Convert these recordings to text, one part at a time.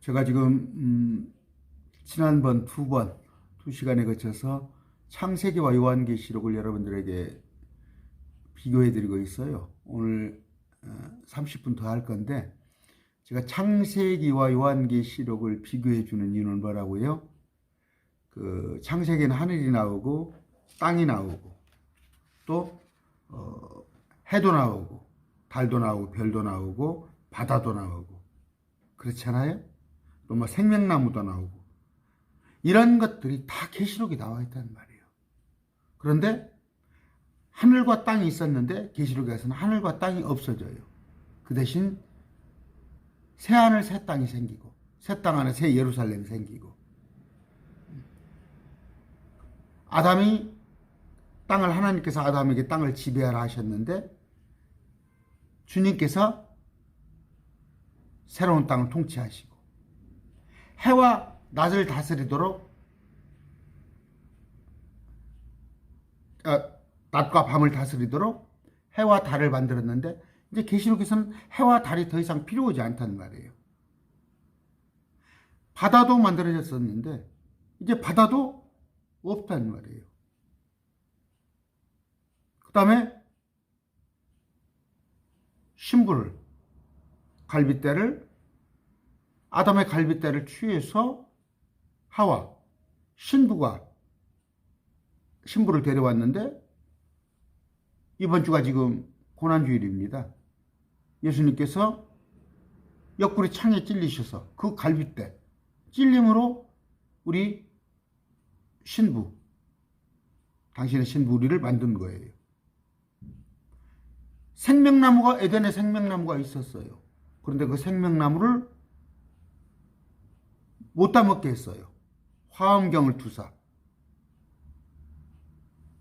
제가 지금 지난번 두 시간에 거쳐서 창세기와 요한계시록을 여러분들에게 비교해드리고 있어요. 오늘 30분 더 할 건데, 제가 창세기와 요한계시록을 비교해주는 이유는 뭐라고요? 그 창세기는 하늘이 나오고 땅이 나오고 또 해도 나오고 달도 나오고 별도 나오고 바다도 나오고 그렇잖아요. 또 뭐 생명나무도 나오고 이런 것들이 다 계시록에 나와 있단 말이에요. 그런데 하늘과 땅이 있었는데 계시록에서는 하늘과 땅이 없어져요. 그 대신 새 하늘 새 땅이 생기고 새 땅 안에 새 예루살렘이 생기고, 하나님께서 아담에게 땅을 지배하라 하셨는데 주님께서 새로운 땅을 통치하시고 해와 낮을 다스리도록 낮과 밤을 다스리도록 해와 달을 만들었는데, 이제 계시록에서는 해와 달이 더 이상 필요하지 않다는 말이에요. 바다도 만들어졌었는데 이제 바다도 없다는 말이에요. 그 다음에 신부를, 아담의 갈빗대를 취해서 하와, 신부를 데려왔는데, 이번 주가 지금 고난주일입니다. 예수님께서 옆구리 창에 찔리셔서 그 갈빗대 찔림으로 우리 당신의 신부 우리를 만든 거예요. 에덴에 생명나무가 있었어요. 그런데 그 생명나무를 못 따먹게 했어요. 화엄경을 투사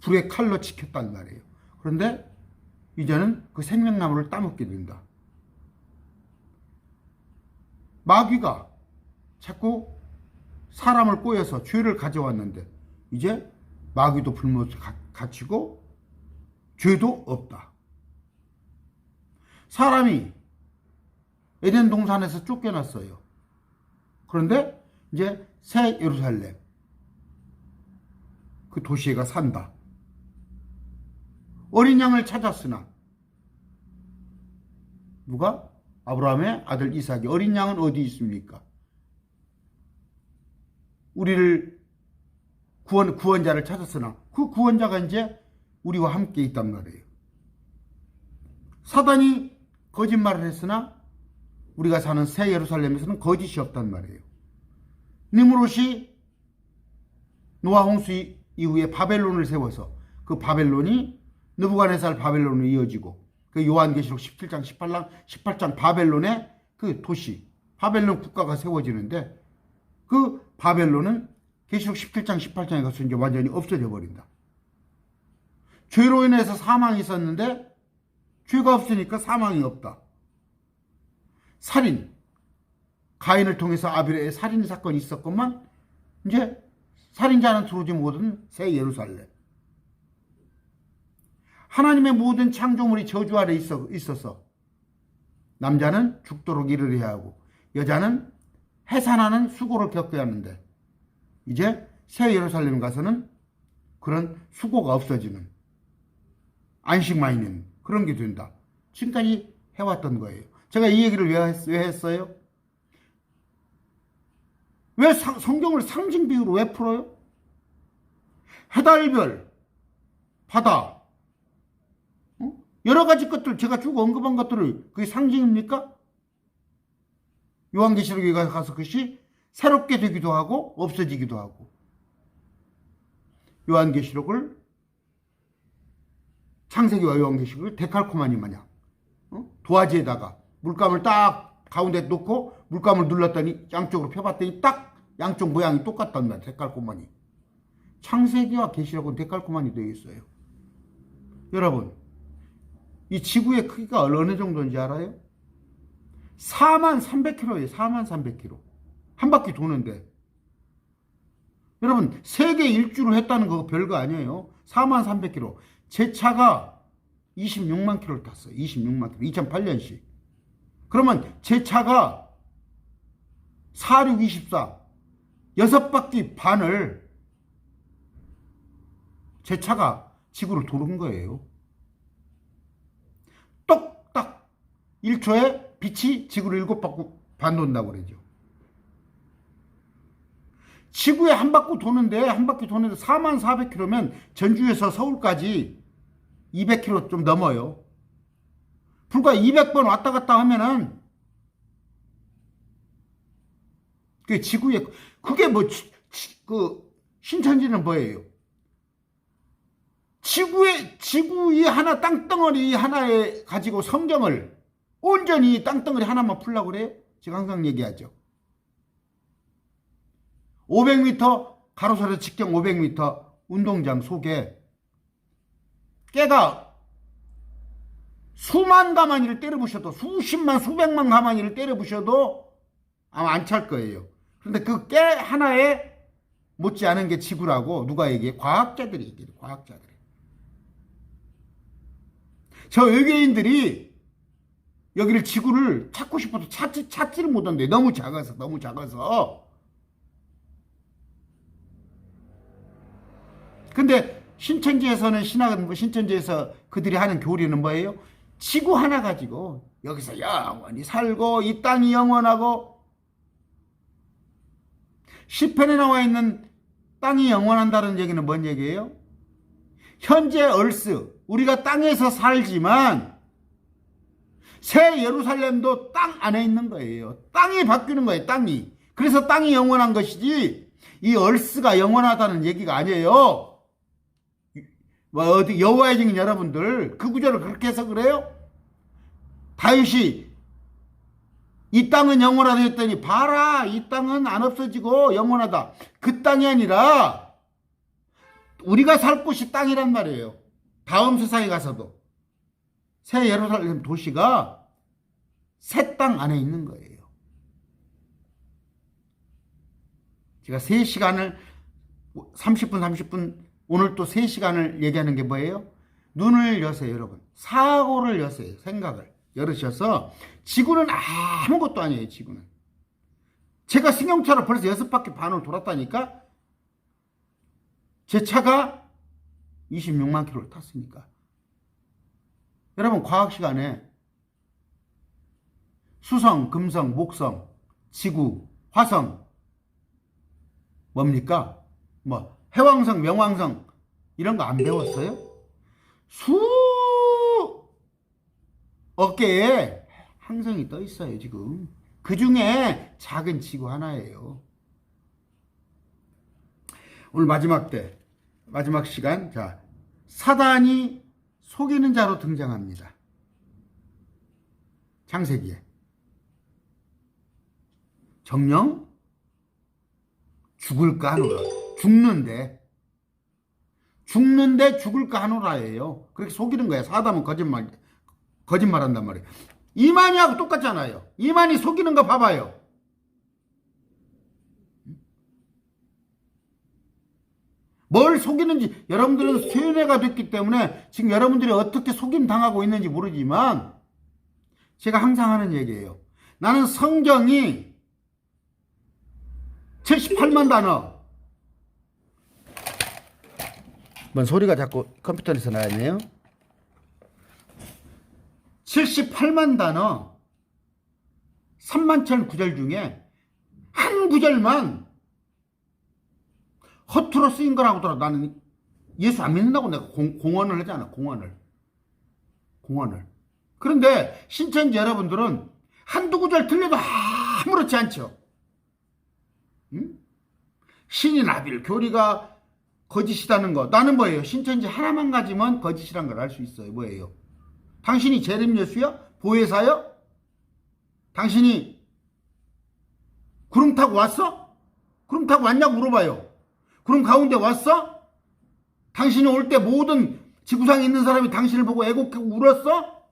불의 칼로 지켰단 말이에요. 그런데 이제는 그 생명나무를 따먹게 된다. 마귀가 자꾸 사람을 꼬여서 죄를 가져왔는데 이제 마귀도 불못에 갇히고 죄도 없다. 사람이 에덴 동산에서 쫓겨났어요. 그런데 이제 새 예루살렘, 그 도시에가 산다. 어린 양을 찾았으나 누가? 아브라함의 아들 이삭이. 어린 양은 어디 있습니까? 우리를 구원자를 찾았으나 그 구원자가 이제 우리와 함께 있단 말이에요. 사단이 거짓말을 했으나 우리가 사는 새 예루살렘에서는 거짓이 없단 말이에요. 니무롯이 노아 홍수 이후에 바벨론을 세워서 그 바벨론이 느부갓네살 바벨론으로 이어지고, 그 요한계시록 17장 18장 바벨론의 그 도시, 바벨론 국가가 세워지는데, 그 바벨론은 계시록 17장 18장에 가서 이제 완전히 없어져 버린다. 죄로 인해서 사망이 있었는데 죄가 없으니까 사망이 없다. 살인, 가인을 통해서 아벨의 살인 사건이 있었건만 이제 살인자는 들어오지 못한 새 예루살렘. 하나님의 모든 창조물이 저주 아래 있어서 남자는 죽도록 일을 해야 하고 여자는 해산하는 수고를 겪어야 하는데, 이제 새 예루살렘 가서는 그런 수고가 없어지는, 안식만 있는 그런 게 된다. 지금까지 해왔던 거예요. 제가 이 얘기를 왜 했어요? 왜 성경을 상징 비유로 왜 풀어요? 해달별, 바다, 여러 가지 것들, 제가 쭉 언급한 것들을 그게 상징입니까? 요한계시록에 가서 그것이 새롭게 되기도 하고 없어지기도 하고, 요한계시록을, 창세기와 요한계시록을 데칼코마니 마냥 도화지에다가 물감을 딱 가운데 놓고 물감을 눌렀더니 양쪽으로 펴봤더니 딱 양쪽 모양이 똑같단 말이야. 데칼코마니. 창세기와 계시록은 데칼코마니 되어 있어요. 여러분, 이 지구의 크기가 어느 정도인지 알아요? 43,300km예요. 43,300km. 한 바퀴 도는데. 여러분, 세계 일주를 했다는 거 별거 아니에요. 43,300km. 제 차가 26만 km를 탔어요. 26만 km. 2008년식. 그러면 제 차가 4624 6바퀴 반을 제 차가 지구를 도는 거예요. 똑딱 1초에 빛이 지구를 7바퀴 반 돈다고 그러죠. 지구에 한 바퀴 도는데 44,400km면 전주에서 서울까지 200km 좀 넘어요. 불과 200번 왔다 갔다 하면은 그게 지구에, 그게 뭐 신천지는 뭐예요? 지구의 하나, 땅덩어리 하나에 가지고 성경을 온전히 땅덩어리 하나만 풀라고 그래요? 제가 항상 얘기하죠. 500m 가로세로 직경 500m 운동장 속에 깨가 수만 가마니를 때려부셔도, 수십만 수백만 가마니를 때려부셔도 아마 안 찰 거예요. 그런데 그 깨 하나에 못지않은 게 지구라고 누가 얘기해? 과학자들이 얘기해요. 과학자들이. 저 외계인들이 여기를 지구를 찾고 싶어도 찾지를 못한대. 너무 작아서. 근데 신천지에서 그들이 하는 교리는 뭐예요? 지구 하나 가지고 여기서 영원히 살고 이 땅이 영원하고, 시편에 나와 있는 땅이 영원한다는 얘기는 뭔 얘기예요? 현재 얼스, 우리가 땅에서 살지만 새 예루살렘도 땅 안에 있는 거예요. 땅이 바뀌는 거예요. 땅이. 그래서 땅이 영원한 것이지 이 얼스가 영원하다는 얘기가 아니에요. 어디 여호와의 증인 여러분들, 그 구절을 그렇게 해서 그래요? 다윗이 이 땅은 영원하다 했더니 봐라, 이 땅은 안 없어지고 영원하다. 그 땅이 아니라 우리가 살 곳이 땅이란 말이에요. 다음 세상에 가서도 새 예루살렘 도시가 새 땅 안에 있는 거예요. 제가 3시간을 30분 오늘 또 3시간을 얘기하는 게 뭐예요? 눈을 여세요, 여러분. 사고를 여세요. 생각을 열으셔서, 지구는 아무것도 아니에요. 지구는. 제가 승용차로 벌써 6바퀴 반을 돌았다니까. 제 차가 26만 킬로를 탔으니까. 여러분, 과학 시간에 수성, 금성, 목성, 지구, 화성 뭡니까? 뭐 해왕성, 명왕성 이런 거 안 배웠어요? 어깨에 항성이 떠 있어요, 지금. 그 중에 작은 지구 하나예요. 오늘 마지막 시간. 자, 사단이 속이는 자로 등장합니다. 창세기에. 정령 죽을까 하노라. 죽는데 죽을까 하노라예요. 그렇게 속이는 거예요. 사단은 거짓말한단 말이에요. 이만희하고 똑같잖아요. 이만희 속이는 거 봐봐요. 뭘 속이는지, 여러분들은 세뇌가 됐기 때문에 지금 여러분들이 어떻게 속임 당하고 있는지 모르지만, 제가 항상 하는 얘기예요. 나는 성경이 78만 단어. 뭔 소리가 자꾸 컴퓨터에서 나왔네요. 78만 단어 31,000구절 중에 한 구절만 허투루 쓰인 거라고 하더라. 나는 예수 안 믿는다고 내가 공언을 하잖아. 공언을. 그런데 신천지 여러분들은 한두 구절 틀려도 아무렇지 않죠. 응? 신이 나빌 교리가 거짓이라는 거. 나는 뭐예요? 신천지 하나만 가지면 거짓이란 걸 알 수 있어요. 뭐예요? 당신이 재림 예수야? 보혜사야? 당신이 구름 타고 왔어? 구름 타고 왔냐고 물어봐요. 구름 가운데 왔어? 당신이 올 때 모든 지구상에 있는 사람이 당신을 보고 애곡하고 울었어?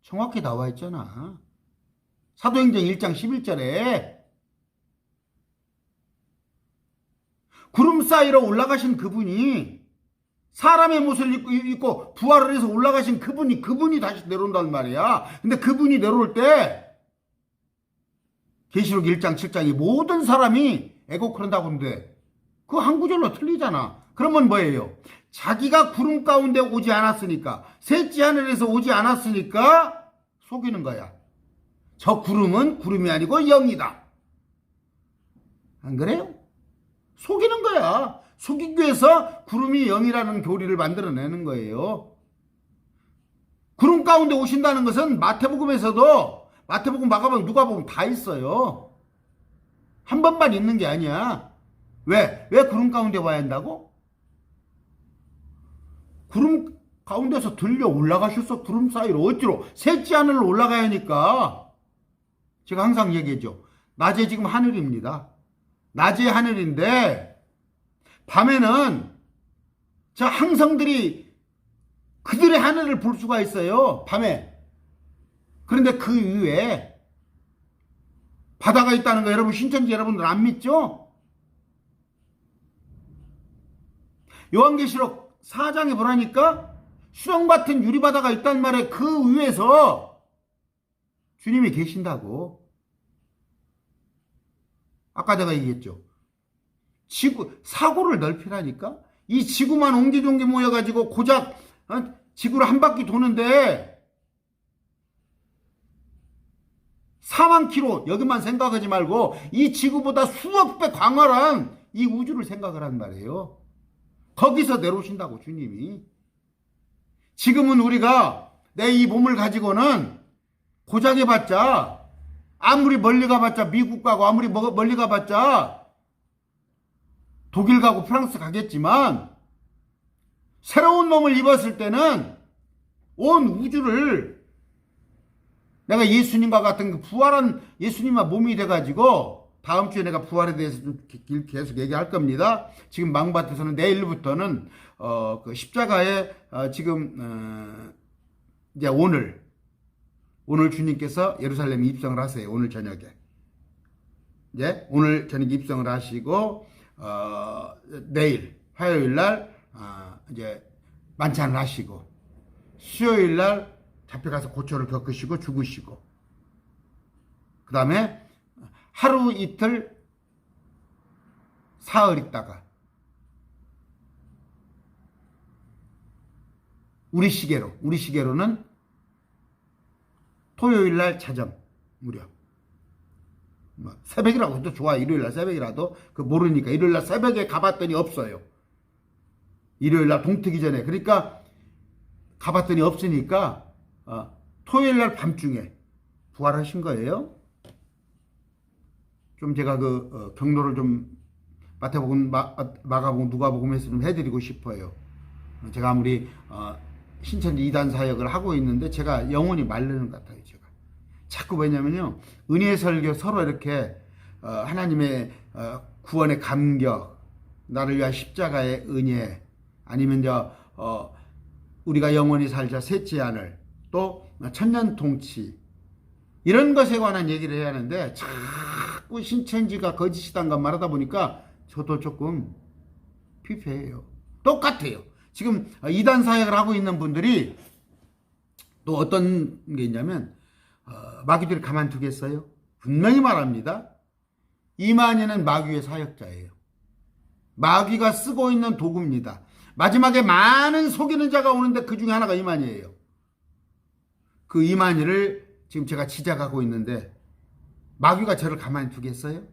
정확히 나와 있잖아. 사도행전 1장 11절에 구름 사이로 올라가신 그분이, 사람의 모습을 입고 부활을 해서 올라가신 그분이 다시 내려온단 말이야. 근데 그분이 내려올 때 계시록 1장 7장이 모든 사람이 애고 그런다고 하는데 그 한 구절로 틀리잖아. 그러면 뭐예요? 자기가 구름 가운데 오지 않았으니까, 셋째 하늘에서 오지 않았으니까 속이는 거야. 저 구름은 구름이 아니고 영이다. 안 그래요? 속이는 거야. 속이기 위해서 구름이 영이라는 교리를 만들어내는 거예요. 구름 가운데 오신다는 것은 마태복음에서도 마태복음, 마가복음, 누가복음 다 있어요. 한 번만 있는 게 아니야. 왜 구름 가운데 와야 한다고? 구름 가운데서 들려 올라가셔서 구름 사이로 어디로? 셋째 하늘로 올라가야 하니까. 제가 항상 얘기했죠. 낮에 지금 하늘입니다. 낮에 하늘인데 밤에는 저 항성들이 그들의 하늘을 볼 수가 있어요. 밤에. 그런데 그 위에 바다가 있다는 거 여러분, 신천지 여러분들 안 믿죠? 요한계시록 4장에 보라니까 수렁 같은 유리바다가 있단 말에 그 위에서 주님이 계신다고. 아까 내가 얘기했죠. 사고를 넓히라니까? 이 지구만 옹기종기 모여가지고 고작 지구를 한 바퀴 도는데 4만 킬로 여기만 생각하지 말고 이 지구보다 수억 배 광활한 이 우주를 생각을 한 말이에요. 거기서 내려오신다고 주님이. 지금은 우리가 내 이 몸을 가지고는 고작 해봤자, 아무리 멀리 가봤자 미국 가고 아무리 멀리 가봤자 독일 가고 프랑스 가겠지만 새로운 몸을 입었을 때는 온 우주를 내가 예수님과 같은 그 부활한 예수님과 몸이 돼가지고, 다음 주에 내가 부활에 대해서 좀 계속 얘기할 겁니다. 지금 망밭에서는 내일부터는 그 십자가에 지금 이제 오늘 주님께서 예루살렘에 입성을 하세요. 오늘 저녁에. 이제 오늘 저녁에 입성을 하시고 내일 화요일 날 이제 만찬을 하시고 수요일 날 잡혀가서 고초를 겪으시고 죽으시고, 그 다음에 하루 이틀 사흘 있다가 우리 시계로는 토요일 날 자정 무렵, 새벽이라고 해도 좋아. 일요일 날 새벽이라도 그 모르니까 일요일 날 새벽에 가봤더니 없어요. 일요일 날 동트기 전에. 그러니까 가봤더니 없으니까 토요일 날 밤중에 부활하신 거예요. 좀 제가 그 경로를 좀 마태복음, 마가복음, 누가복음에서 좀 해드리고 싶어요. 제가 아무리 신천지 이단 사역을 하고 있는데 제가 영혼이 마르는 것 같아요. 제가 자꾸. 왜냐면요, 은혜 설교 서로 이렇게 하나님의 구원의 감격, 나를 위한 십자가의 은혜, 아니면 우리가 영원히 살자 셋째 하늘, 또 천년 통치, 이런 것에 관한 얘기를 해야 하는데 자꾸 신천지가 거짓이란 것 말하다 보니까 저도 조금 피폐해요. 똑같아요. 지금 이단 사역을 하고 있는 분들이 또 어떤 게 있냐면 마귀들이 가만두겠어요? 분명히 말합니다. 이만희는 마귀의 사역자예요. 마귀가 쓰고 있는 도구입니다. 마지막에 많은 속이는 자가 오는데 그 중에 하나가 이만희예요. 그 이만희를 지금 제가 지적하고 있는데 마귀가 저를 가만히 두겠어요?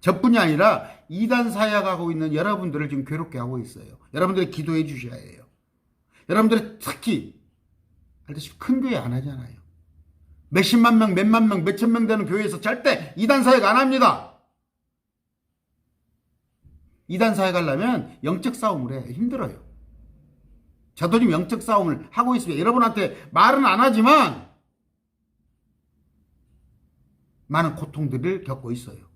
저뿐이 아니라 이단 사역하고 있는 여러분들을 지금 괴롭게 하고 있어요. 여러분들이 기도해 주셔야 해요. 여러분들이 특히 알다시피 큰 교회 안 하잖아요. 몇십만 명, 몇만 명, 몇천 명 되는 교회에서 절대 이단 사역 안 합니다. 이단 사역 하려면 영적 싸움을 해. 힘들어요. 저도 지금 영적 싸움을 하고 있습니다. 여러분한테 말은 안 하지만 많은 고통들을 겪고 있어요.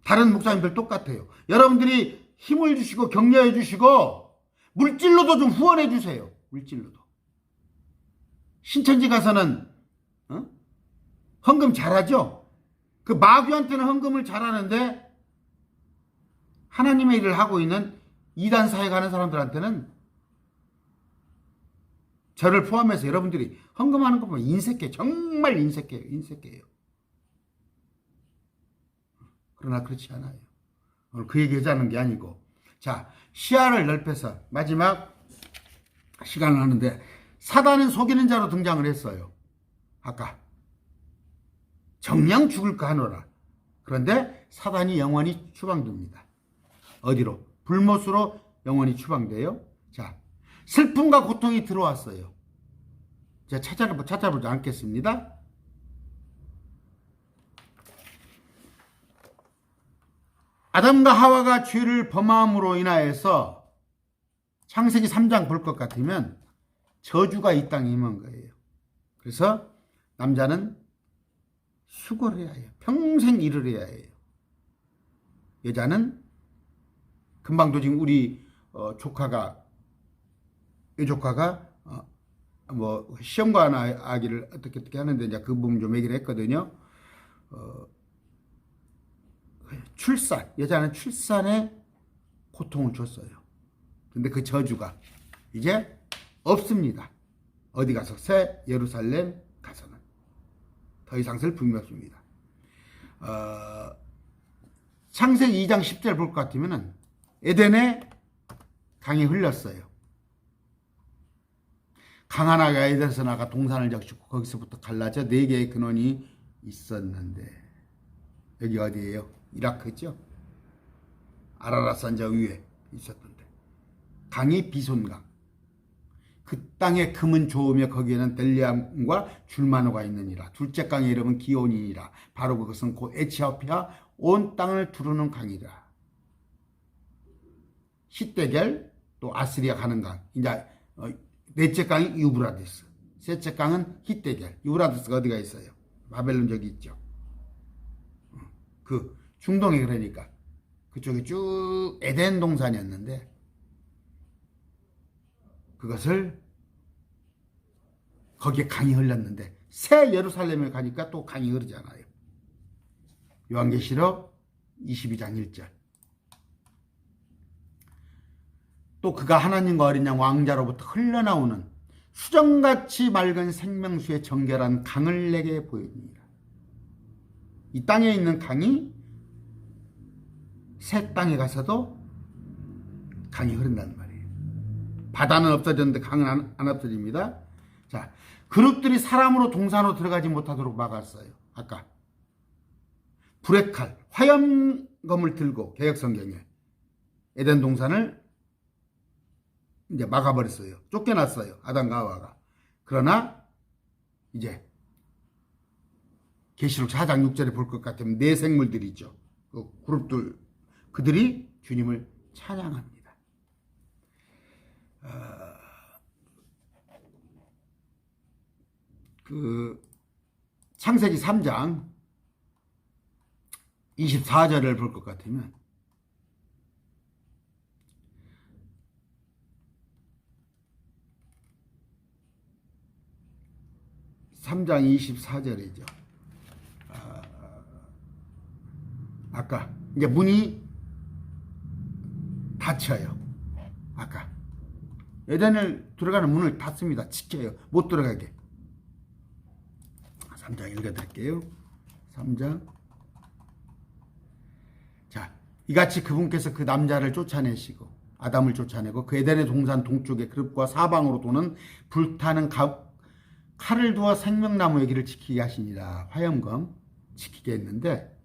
다른 목사님들 똑같아요. 여러분들이 힘을 주시고 격려해 주시고 물질로도 좀 후원해 주세요. 물질로도. 신천지 가서는 헌금 잘하죠? 그 마귀한테는 헌금을 잘하는데 하나님의 일을 하고 있는 이단 사역하는 사람들한테는 저를 포함해서 여러분들이 헌금하는 거 보면 인색해. 정말 인색해요. 인색해요. 그러나 그렇지 않아요. 오늘 그 얘기 하자는 게 아니고, 자, 시야를 넓혀서 마지막 시간을 하는데, 사단은 속이는 자로 등장을 했어요. 아까 정녕 죽을까 하노라. 그런데 사단이 영원히 추방됩니다. 어디로? 불못으로 영원히 추방돼요. 자, 슬픔과 고통이 들어왔어요. 제가 찾아보지 않겠습니다. 아담과 하와가 죄를 범함으로 인하여서 창세기 3장 볼 것 같으면 저주가 이 땅에 임한 거예요. 그래서 남자는 수고를 해야 해요. 평생 일을 해야 해요. 여자는 금방도 지금 우리 조카가 뭐 시험관 아기를 어떻게 하는데 이제 그 부분 좀 얘기를 했거든요. 출산, 여자는 출산에 고통을 줬어요. 근데 그 저주가 이제 없습니다. 어디 가서? 새 예루살렘 가서는 더 이상 슬픔이 없습니다. 창세기 2장 10절 볼 것 같으면 에덴에 강이 흘렀어요. 강 하나가 에덴에서 나가 동산을 적시고 거기서부터 갈라져 4개의 근원이 있었는데, 여기 어디예요? 이라크죠? 아라랏산 저 위에 있었던데, 강이 비손강. 그 땅에 금은 좋으며 거기에는 델리암과 줄마노가 있느니라. 둘째 강의 이름은 기온이니라. 바로 그것은 곧 에티오피아 온 땅을 두르는 강이라. 히데겔 또 아스리아 가는 강. 이제 넷째 강이 유브라데스. 셋째 강은 히데겔. 유브라데스가 어디가 있어요? 바벨론 저기 있죠. 그 중동에, 그러니까 그쪽이 쭉 에덴 동산이었는데, 그것을 거기에 강이 흘렀는데 새 예루살렘에 가니까 또 강이 흐르잖아요. 요한계시록 22장 1절. 또 그가 하나님과 어린 양 왕자로부터 흘러나오는 수정같이 맑은 생명수의 정결한 강을 내게 보이니라. 이 땅에 있는 강이 새 땅에 가서도 강이 흐른다는 말이에요. 바다는 없어졌는데 강은 안 없어집니다. 자, 그룹들이 사람으로 동산으로 들어가지 못하도록 막았어요. 아까 불의 칼, 화염검을 들고 개역성경에 에덴 동산을 이제 막아버렸어요. 쫓겨났어요. 아담과 하와가. 그러나 이제 계시록 4장 6절에 볼 것 같으면 네 생물들이 있죠. 그 그룹들, 그들이 주님을 찬양합니다. 그 창세기 3장 24절을 볼 것 같으면 (3장 24절이죠) 아까 이제 문이 닫혀요. 아까 에덴을 들어가는 문을 닫습니다. 지켜요. 못 들어가게. 3장 읽어드릴게요. 3장. 자, 이같이 그분께서 그 남자를 쫓아내시고 아담을 쫓아내고 그 에덴의 동산 동쪽의 그룹과 사방으로 도는 불타는 칼을 두어 생명나무의 길을 지키게 하시니라. 화염검 지키게 했는데,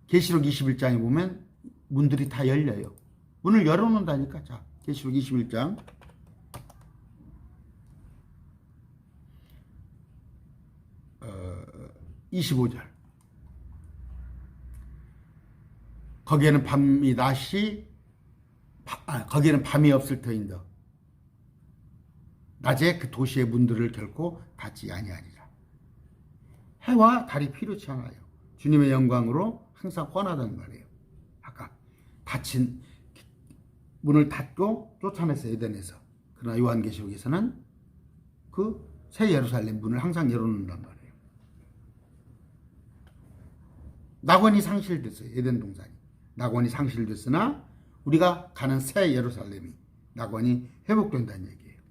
계시록 21장에 보면 문들이 다 열려요. 문을 열어놓는다니까. 자, 계시록 21장 25절. 거기에는 거기에는 밤이 없을 터인데 낮에 그 도시의 문들을 결코 닫지 아니하리라. 해와 달이 필요치 않아요. 주님의 영광으로 항상 훤하단 말이에요. 아까 닫힌 문을 닫고 쫓아냈어요, 에덴에서. 그러나 요한계시록에서는 그 새 예루살렘 문을 항상 열어놓는단 말이에요. 낙원이 상실됐어요. 에덴 동산이 낙원이 상실됐으나 우리가 가는 새 예루살렘이 낙원이 회복된다는 얘기예요.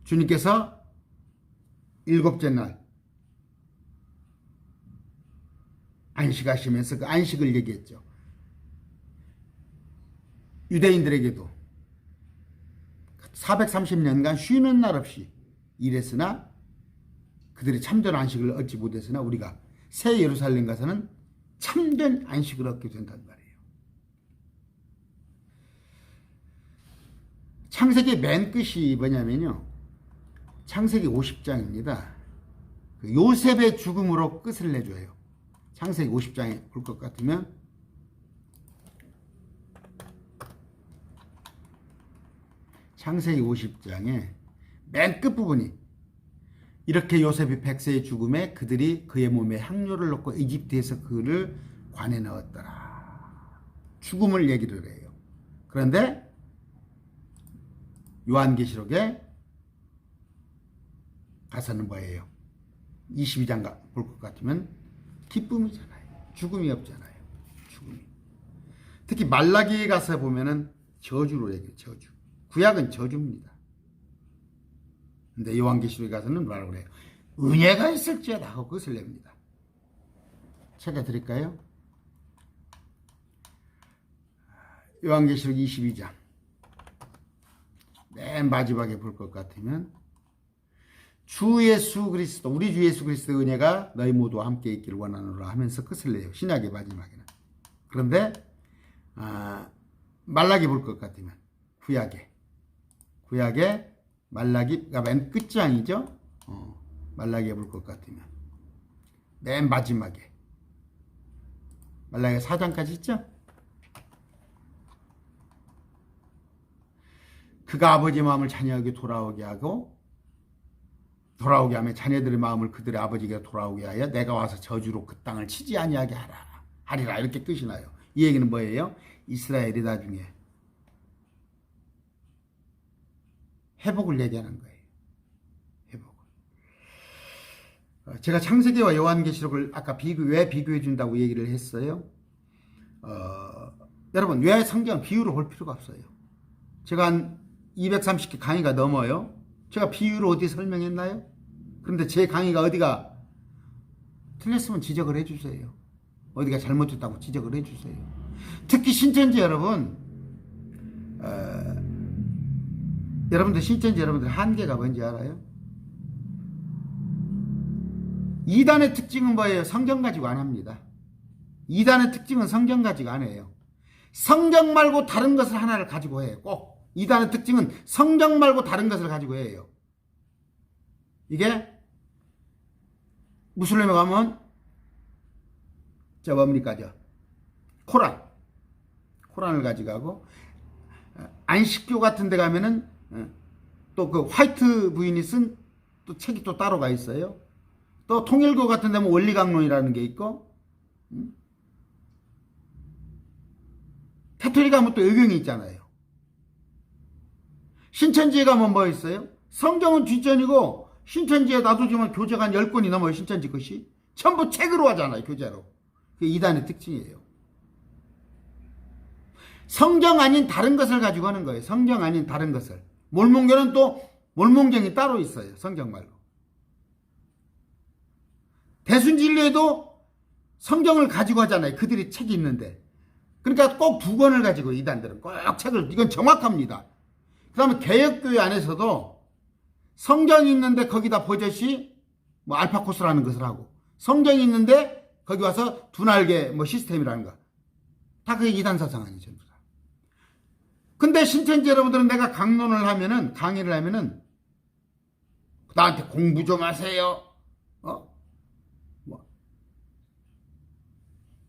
주님께서 일곱째 날 안식하시면서 그 안식을 얘기했죠. 유대인들에게도 430년간 쉬는 날 없이 일했으나 그들이 참된 안식을 얻지 못했으나 우리가 새 예루살렘 가서는 참된 안식을 얻게 된단 말이에요. 창세기 맨 끝이 뭐냐면요. 창세기 50장입니다. 요셉의 죽음으로 끝을 내줘요. 창세기 50장에 볼 것 같으면 창세기 50장에 맨 끝부분이 이렇게 요셉이 백세의 죽음에 그들이 그의 몸에 향료를 넣고 이집트에서 그를 관에 넣었더라. 죽음을 얘기를 해요. 그런데 요한계시록에 가서는 뭐예요? 22장 볼 것 같으면 기쁨이잖아요. 죽음이 없잖아요. 죽음이. 특히 말라기에 가서 보면은 저주로 얘기해요. 저주. 구약은 저주입니다. 근데 요한계시록에 가서는 뭐라고 그래요? 은혜가 있을지어다 하고 그것을 냅니다. 찾아드릴까요? 요한계시록 22장 맨 마지막에 볼 것 같으면 주 예수 그리스도 우리 주 예수 그리스도의 은혜가 너희 모두와 함께 있기를 원하노라 하면서 끝을 내요. 신약의 마지막에는. 그런데 말라기 볼 것 같으면 구약에 말라기가 맨 끝장이죠. 말라기에 볼 것 같으면 맨 마지막에 말라기 4장까지 있죠. 그가 아버지 마음을 자녀에게 돌아오게 하며 자녀들의 마음을 그들의 아버지에게 돌아오게 하여 내가 와서 저주로 그 땅을 치지 아니하게 하리라. 이렇게 끝이 나요. 이 얘기는 뭐예요? 이스라엘이 나중에 회복을 얘기하는 거예요. 회복을. 제가 창세기와 요한계시록을 아까 왜 비교해 준다고 얘기를 했어요? 여러분 왜 성경 비유로 볼 필요가 없어요. 제가 한 230개 강의가 넘어요. 제가 비유를 어디 설명했나요? 그런데 제 강의가 어디가 틀렸으면 지적을 해주세요. 어디가 잘못됐다고 지적을 해주세요. 특히 신천지 여러분, 여러분들 신천지 여러분들 한계가 뭔지 알아요? 이단의 특징은 뭐예요? 성경 가지고 안 합니다. 이단의 특징은 성경 가지고 안 해요. 성경 말고 다른 것을 하나를 가지고 해요. 꼭. 이단의 특징은 성경 말고 다른 것을 가지고 해요. 이게 무슬림에 가면 뭡니까? 코란을 가지고 가고 안식교 같은 데 가면은 또 그 화이트 부인이 쓴 또 책이 또 따로가 있어요. 또 통일교 같은 데는 원리강론이라는 게 있고 캐톨릭 가면 또 의경이 있잖아요. 신천지에 가면 뭐 있어요? 성경은 뒷전이고 신천지에 놔두지만 교재가 한 10권이 넘어요. 신천지 것이. 전부 책으로 하잖아요. 교재로. 그게 이단의 특징이에요. 성경 아닌 다른 것을 가지고 하는 거예요. 성경 아닌 다른 것을. 몰몬교는 또 몰몬경이 따로 있어요. 성경 말고. 대순진리에도 성경을 가지고 하잖아요. 그들이 책이 있는데. 그러니까 꼭 두 권을 가지고 이단들은 꼭 책을. 이건 정확합니다. 그 다음에 개혁교회 안에서도 성경이 있는데 거기다 버젓이 뭐 알파코스라는 것을 하고 성경이 있는데 거기 와서 두 날개 뭐 시스템이라는 거. 다 그게 이단 사상 아니죠. 근데 신천지 여러분들은 내가 강의를 하면은 나한테 공부 좀 하세요.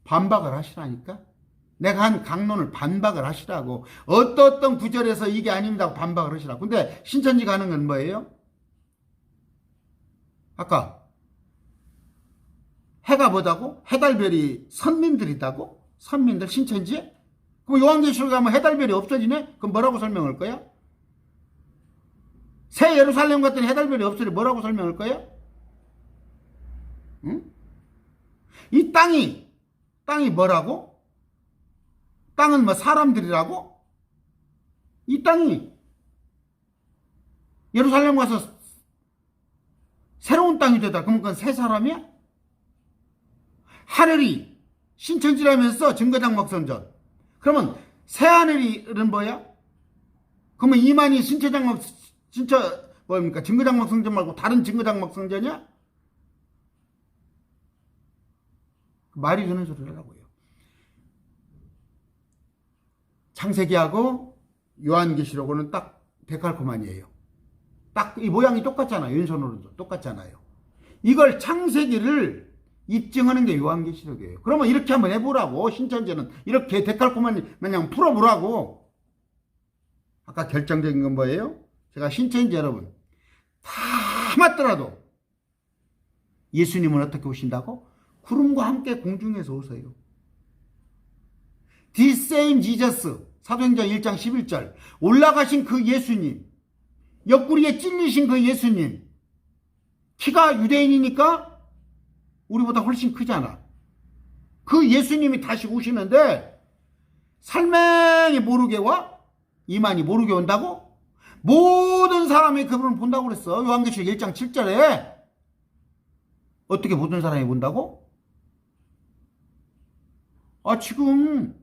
반박을 하시라니까. 내가 한 강론을 반박을 하시라고. 어떤 구절에서 이게 아닙니다 반박을 하시라고. 근데 신천지가 하는 건 뭐예요? 아까 해가 뭐다고? 해달별이 선민들이다고? 선민들 신천지에? 그럼 요한계시록에 가면 해달별이 없어지네? 그럼 뭐라고 설명할 거야? 새 예루살렘 같은 해달별이 없으니 뭐라고 설명할 거야? 응? 이 땅이 뭐라고? 땅은 뭐 사람들이라고? 이 땅이 예루살렘 가서 새로운 땅이 되다. 그럼 그건 새 사람이야? 하늘이 신천지라면서 증거장막 성전. 그러면 새 하늘이는 뭐야? 그러면 이만희 신천장막 뭡니까? 증거장막 성전 말고 다른 증거장막 성전이야? 말이 되는 소리를 하고요. 창세기하고 요한계시록은 딱 데칼코마니예요. 딱 이 모양이 똑같잖아요. 왼손 오른손 똑같잖아요. 이걸 창세기를 입증하는 게 요한계시록이에요. 그러면 이렇게 한번 해보라고. 신천지는 이렇게 데칼코마니 마냥 풀어보라고. 아까 결정적인 건 뭐예요? 제가 신천지 여러분 다 맞더라도 예수님은 어떻게 오신다고? 구름과 함께 공중에서 오세요. This same Jesus, 사도행전 1장 11절 올라가신 그 예수님, 옆구리에 찔리신 그 예수님, 키가 유대인이니까 우리보다 훨씬 크잖아. 그 예수님이 다시 오시는데 살맹이 모르게 와? 이만이 모르게 온다고? 모든 사람이 그분을 본다고 그랬어. 요한계시록 1장 7절에. 어떻게 모든 사람이 본다고? 지금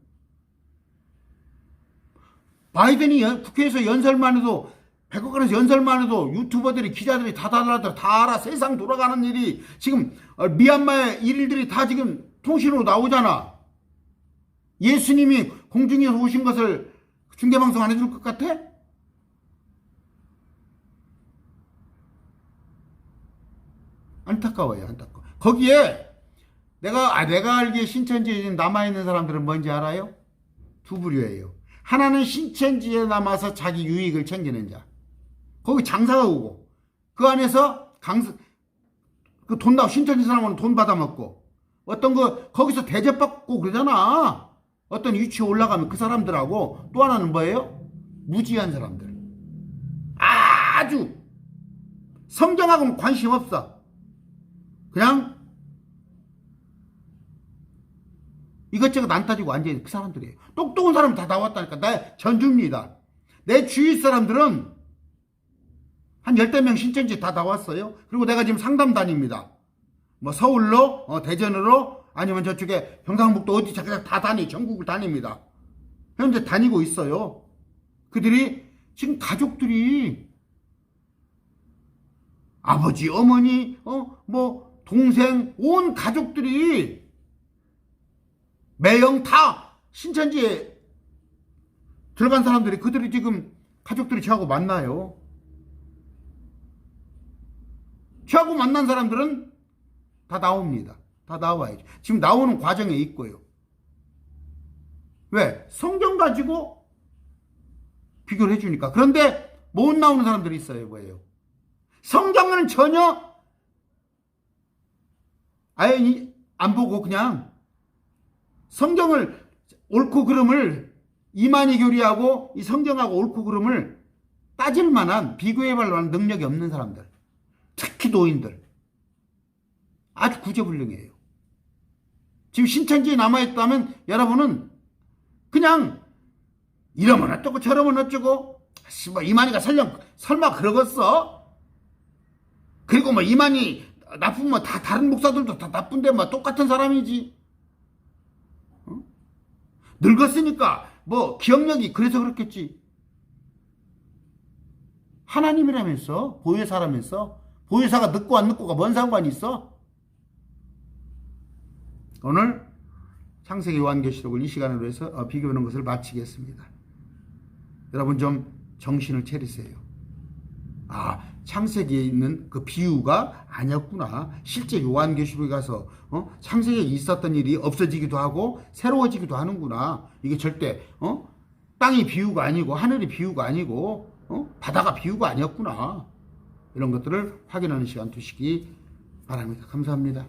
바이든이 국회에서 연설만 해도 백악관에서 연설만 해도 유튜버들이 기자들이 다 알아. 세상 돌아가는 일이 지금 미얀마의 일들이 다 지금 통신으로 나오잖아. 예수님이 공중에서 오신 것을 중계방송 안 해줄 것 같아? 안타까워요. 안타까워. 거기에 내가 알기에 신천지에 남아있는 사람들은 뭔지 알아요? 두 부류예요. 하나는 신천지에 남아서 자기 유익을 챙기는 자. 거기 장사가 오고 그 안에서 그 돈 나고 신천지 사람은 돈 받아먹고 어떤 거기서 대접받고 그러잖아. 어떤 위치에 올라가면 그 사람들하고 또 하나는 뭐예요? 무지한 사람들. 아주 성경하고는 관심 없어. 그냥 이것저것 안 따지고 앉아있는 그 사람들이에요. 똑똑한 사람 다 나왔다니까. 나 전주입니다. 내 주위 사람들은 한 10명 신천지 다 나왔어요. 그리고 내가 지금 상담 다닙니다. 뭐 서울로 대전으로 아니면 저쪽에 경상북도 어디 다 전국을 다닙니다. 현재 다니고 있어요. 그들이 지금 가족들이 아버지, 어머니, 뭐 동생, 온 가족들이 매형 다 신천지에 들어간 사람들이 그들이 지금 가족들이 저하고 만나요. 저하고 만난 사람들은 다 나옵니다. 다 나와야죠. 지금 나오는 과정에 있고요. 왜? 성경 가지고 비교를 해주니까. 그런데 못 나오는 사람들이 있어요. 뭐예요? 성경은 전혀 아예 안 보고 그냥 성경을 옳고 그름을 이만희 교리하고 이 성경하고 옳고 그름을 따질 만한 비교해볼 만한 능력이 없는 사람들. 특히 노인들. 아주 구제불능이에요. 지금 신천지에 남아있다면 여러분은 그냥 이러면 어쩌고 저러면 어쩌고 뭐 이만희가 설마 그러겠어? 그리고 뭐 이만희 나쁘면 다 다른 목사들도 다 나쁜데 뭐 똑같은 사람이지. 늙었으니까 뭐 기억력이 그래서 그렇겠지. 하나님이라면서 보혜사라면서 보혜사가 늙고 안 늙고가 뭔 상관이 있어? 오늘 창세기 요한계시록을 이 시간으로 해서 비교하는 것을 마치겠습니다. 여러분 좀 정신을 차리세요. 창세기에 있는 그 비유가 아니었구나. 실제 요한계시록에 가서 창세기에 있었던 일이 없어지기도 하고 새로워지기도 하는구나. 이게 절대 땅이 비유가 아니고 하늘이 비유가 아니고 바다가 비유가 아니었구나. 이런 것들을 확인하는 시간 두시기 바랍니다. 감사합니다.